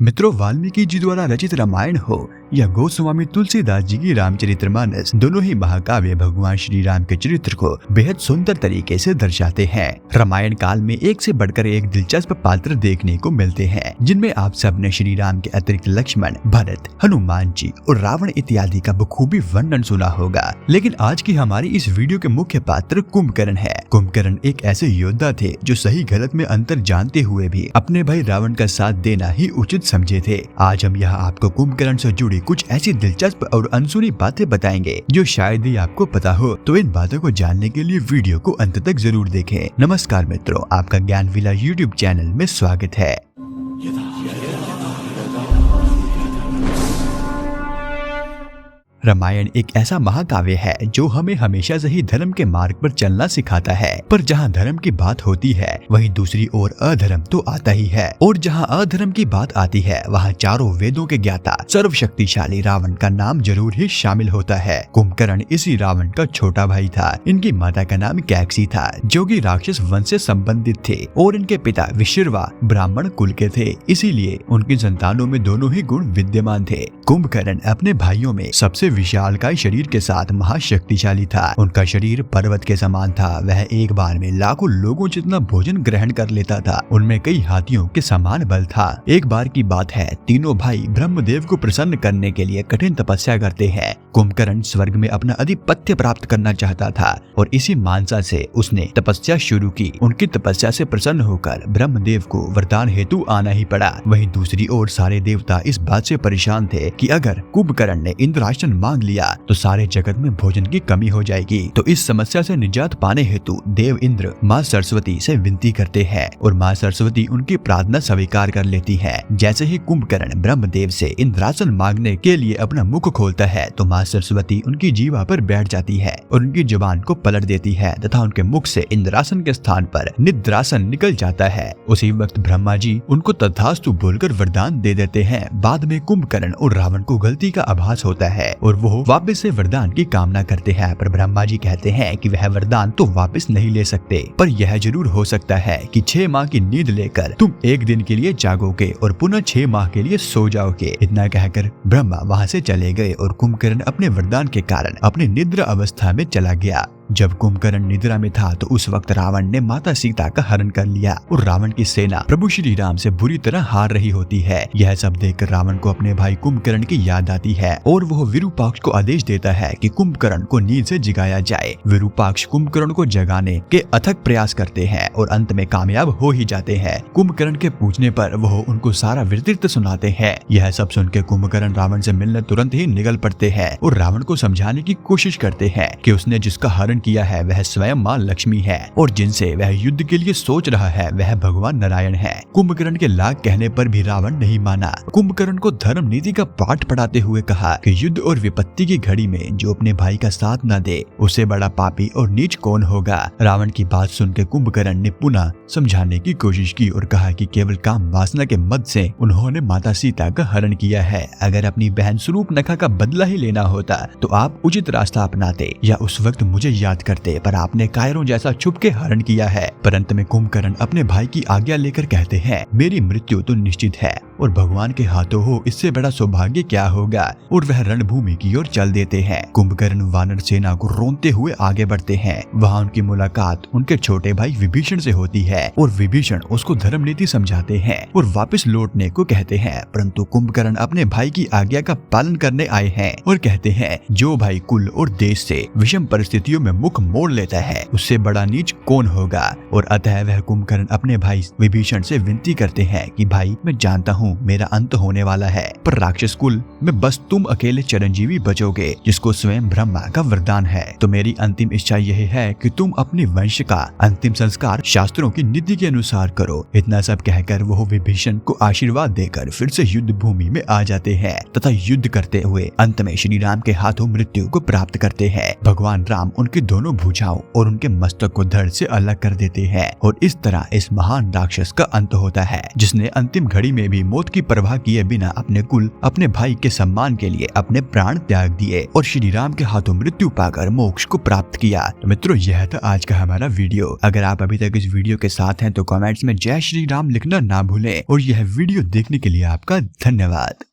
मित्रों, वाल्मीकि जी द्वारा रचित रामायण हो या गोस्वामी तुलसीदास जी की रामचरितमानस, दोनों ही महाकाव्य भगवान श्री राम के चरित्र को बेहद सुंदर तरीके से दर्शाते हैं। रामायण काल में एक से बढ़कर एक दिलचस्प पात्र देखने को मिलते हैं, जिनमें आप सब ने श्री राम के अतिरिक्त लक्ष्मण, भरत, हनुमान जी और रावण इत्यादि का बखूबी वर्णन सुना होगा। लेकिन आज की हमारी इस वीडियो के मुख्य पात्र कुंभकर्ण है। कुंभकर्ण एक ऐसे योद्धा थे जो सही गलत में अंतर जानते हुए भी अपने भाई रावण का साथ देना ही उचित समझे थे। आज हम यहाँ आपको कुंभकर्ण से जुड़ी कुछ ऐसी दिलचस्प और अनसुनी बातें बताएंगे जो शायद ही आपको पता हो। तो इन बातों को जानने के लिए वीडियो को अंत तक जरूर देखें। नमस्कार मित्रों, आपका ज्ञान विला यूट्यूब चैनल में स्वागत है। रामायण एक ऐसा महाकाव्य है जो हमें हमेशा से ही धर्म के मार्ग पर चलना सिखाता है, पर जहाँ धर्म की बात होती है वहीं दूसरी ओर अधर्म तो आता ही है, और जहाँ अधर्म की बात आती है वहाँ चारों वेदों के ज्ञाता सर्वशक्तिशाली रावण का नाम जरूर ही शामिल होता है। कुंभकर्ण इसी रावण का छोटा भाई था। इनकी माता का नाम कैकसी था, जो कि राक्षस वंश से संबंधित थे, और इनके पिता विश्रवा ब्राह्मण कुल के थे। इसीलिए उनकी संतानों में दोनों ही गुण विद्यमान थे। कुंभकर्ण अपने भाइयों में सबसे विशालकाय शरीर के साथ महाशक्तिशाली था। उनका शरीर पर्वत के समान था। वह एक बार में लाखों लोगों जितना भोजन ग्रहण कर लेता था। उनमें कई हाथियों के समान बल था। एक बार की बात है, तीनों भाई ब्रह्मदेव को प्रसन्न करने के लिए कठिन तपस्या करते हैं। कुंभकर्ण स्वर्ग में अपना आधिपत्य प्राप्त करना चाहता था और इसी मानसा से उसने तपस्या शुरू की। उनकी तपस्या से प्रसन्न होकर ब्रह्मदेव को वरदान हेतु आना ही पड़ा। वहीं दूसरी ओर सारे देवता इस बात से परेशान थे कि अगर कुंभकर्ण ने इंद्रासन मांग लिया तो सारे जगत में भोजन की कमी हो जाएगी। तो इस समस्या से निजात पाने हेतु देव इंद्र माँ सरस्वती से विनती करते हैं और माँ सरस्वती उनकी प्रार्थना स्वीकार कर लेती है। जैसे ही कुंभकर्ण ब्रह्मदेव से इंद्रासन मांगने के लिए अपना मुख खोलता है तो माँ सरस्वती उनकी जीवा पर बैठ जाती है और उनकी जुबान को पलट देती है तथा उनके मुख से इंद्रासन के स्थान पर निद्रासन निकल जाता है। उसी वक्त ब्रह्मा जी उनको तथास्तु बोलकर वरदान दे देते हैं। बाद में कुंभकर्ण और रावण को गलती का आभास होता है और वो वापस से वरदान की कामना करते हैं, पर ब्रह्मा जी कहते हैं कि वह वरदान तो वापस नहीं ले सकते, पर यह जरूर हो सकता है कि 6 माह की नींद लेकर तुम एक दिन के लिए जागोगे और पुनः 6 माह के लिए सो जाओगे। इतना कहकर ब्रह्मा वहाँ से चले गए और कुंभकर्ण अपने वरदान के कारण अपनी निद्रा अवस्था में चला गया। जब कुंभकर्ण निद्रा में था तो उस वक्त रावण ने माता सीता का हरण कर लिया और रावण की सेना प्रभु श्री राम से बुरी तरह हार रही होती है। यह सब देखकर रावण को अपने भाई कुंभकर्ण की याद आती है और वह विरूपाक्ष को आदेश देता है कि कुंभकर्ण को नींद से जगाया जाए। विरूपाक्ष कुंभकर्ण को जगाने के अथक प्रयास करते हैं और अंत में कामयाब हो ही जाते हैं। कुंभकर्ण के पूछने पर वह उनको सारा वृत्तांत सुनाते हैं। यह सब सुनकर कुंभकर्ण रावण से मिलने तुरंत ही निकल पड़ते हैं और रावण को समझाने की कोशिश करते हैं कि उसने जिसका हरण किया है वह स्वयं माँ लक्ष्मी है और जिनसे वह युद्ध के लिए सोच रहा है वह भगवान नारायण है। कुंभकर्ण के लाख कहने पर भी रावण नहीं माना। कुंभकर्ण को धर्म नीति का पाठ पढ़ाते हुए कहा कि युद्ध और विपत्ति की घड़ी में जो अपने भाई का साथ न दे उससे बड़ा पापी और नीच कौन होगा। रावण की बात सुनकर कुंभकर्ण ने पुनः समझाने की कोशिश की और कहा कि केवल काम वासना के मद से उन्होंने माता सीता का हरण किया है। अगर अपनी बहन शूर्पणखा का बदला ही लेना होता तो आप उचित रास्ता अपनाते या उस वक्त मुझे याद करते, पर आपने कायरों जैसा छुप के हरण किया है। पर अंत में कुंभकर्ण अपने भाई की आज्ञा लेकर कहते हैं, मेरी मृत्यु तो निश्चित है और भगवान के हाथों हो, इससे बड़ा सौभाग्य क्या होगा। और वह रणभूमि की ओर चल देते हैं। कुंभकर्ण वानर सेना को रोनते हुए आगे बढ़ते हैं। वहाँ उनकी मुलाकात उनके छोटे भाई विभीषण से होती है और विभीषण उसको धर्म नीति समझाते हैं और वापस लौटने को कहते हैं, परंतु कुंभकर्ण अपने भाई की आज्ञा का पालन करने आए हैं और कहते हैं, जो भाई कुल और देश से विषम परिस्थितियों में मुख मोड़ लेता है उससे बड़ा नीच कौन होगा। और अतः वह कुंभकर्ण अपने भाई विभीषण से विनती करते हैं कि भाई, मैं जानता हूँ मेरा अंत होने वाला है, पर राक्षस कुल में बस तुम अकेले चिरंजीवी बचोगे जिसको स्वयं ब्रह्मा का वरदान है। तो मेरी अंतिम इच्छा यही है कि तुम अपने वंश का अंतिम संस्कार शास्त्रों की नीति के अनुसार करो। इतना सब कहकर वो विभीषण को आशीर्वाद देकर फिर से युद्ध भूमि में आ जाते हैं तथा युद्ध करते हुए अंत में श्री राम के हाथों मृत्यु को प्राप्त करते हैं। भगवान राम उनकी दोनों भुजाओं और उनके मस्तक को धड़ से अलग कर देते हैं और इस तरह इस महान राक्षस का अंत होता है, जिसने अंतिम घड़ी में भी मौत की परवाह किए बिना अपने कुल, अपने भाई के सम्मान के लिए अपने प्राण त्याग दिए और श्री राम के हाथों मृत्यु पाकर मोक्ष को प्राप्त किया। तो मित्रों, यह था आज का हमारा वीडियो। अगर आप अभी तक इस वीडियो के साथ हैं तो कमेंट्स में जय श्री राम लिखना ना भूलें और यह वीडियो देखने के लिए आपका धन्यवाद।